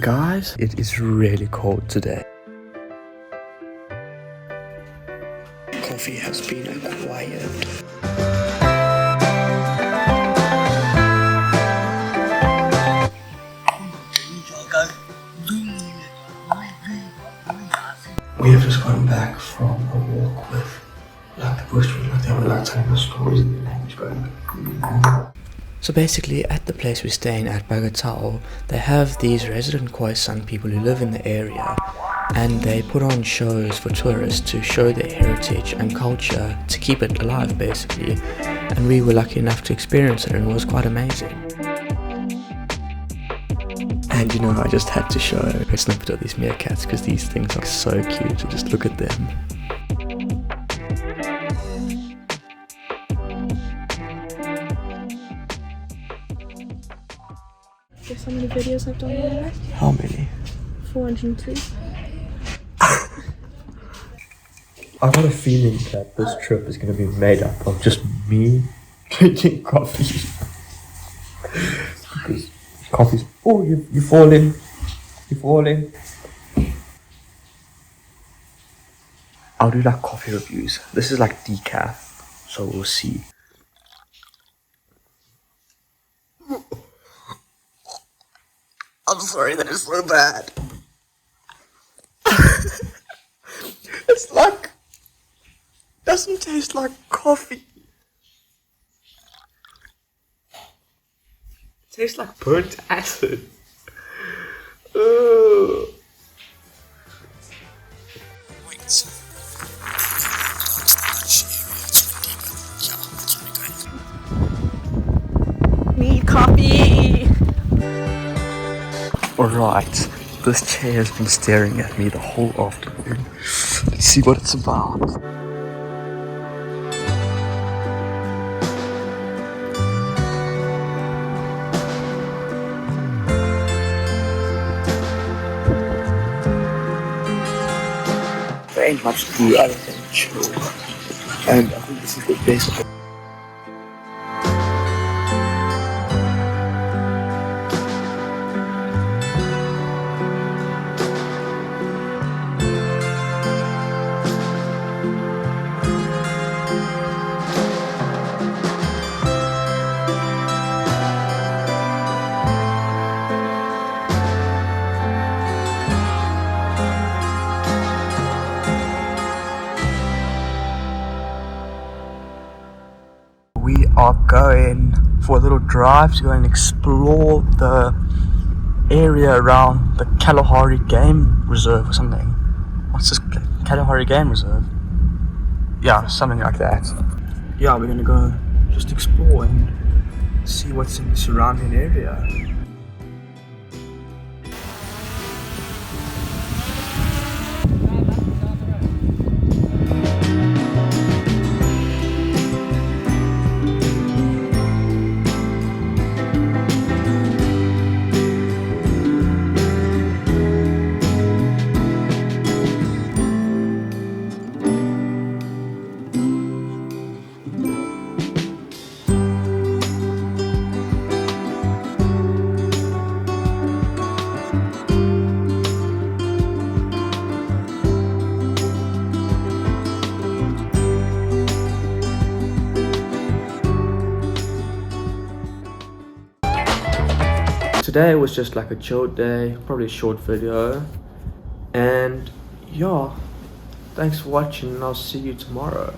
guys, it is really cold today. Coffee has been acquired. We have just gotten back from a walk with the bushman, they were telling us stories in the language going. So basically at the place we're staying at, Bagatao, they have these resident Khoisan people who live in the area, and they put on shows for tourists to show their heritage and culture, to keep it alive basically, and we were lucky enough to experience it and it was quite amazing. And you know, I just had to show a snippet of these meerkats because these things are so cute, to just look at them. Guess how many videos I've done already? How many? 403. I got a feeling that this trip is going to be made up of just me drinking coffee. Because coffee's... Oh, you're falling. You're falling. I'll do like coffee reviews. This is like decaf, so we'll see. I'm sorry that it's so bad. It's like... doesn't taste like coffee. It tastes like burnt acid. Ugh. Wait. Need coffee! Alright, this chair has been staring at me the whole afternoon. Let's see what it's about. There ain't much to do other than chill. And I think this is the best. We are going for a little drive to go and explore the area around the Kalahari Game Reserve or something. What's this? Kalahari Game Reserve? Yeah, something like that. Yeah, we're gonna go just explore and see what's in the surrounding area. Today was just like a chill day, probably a short video, and yeah, thanks for watching and I'll see you tomorrow.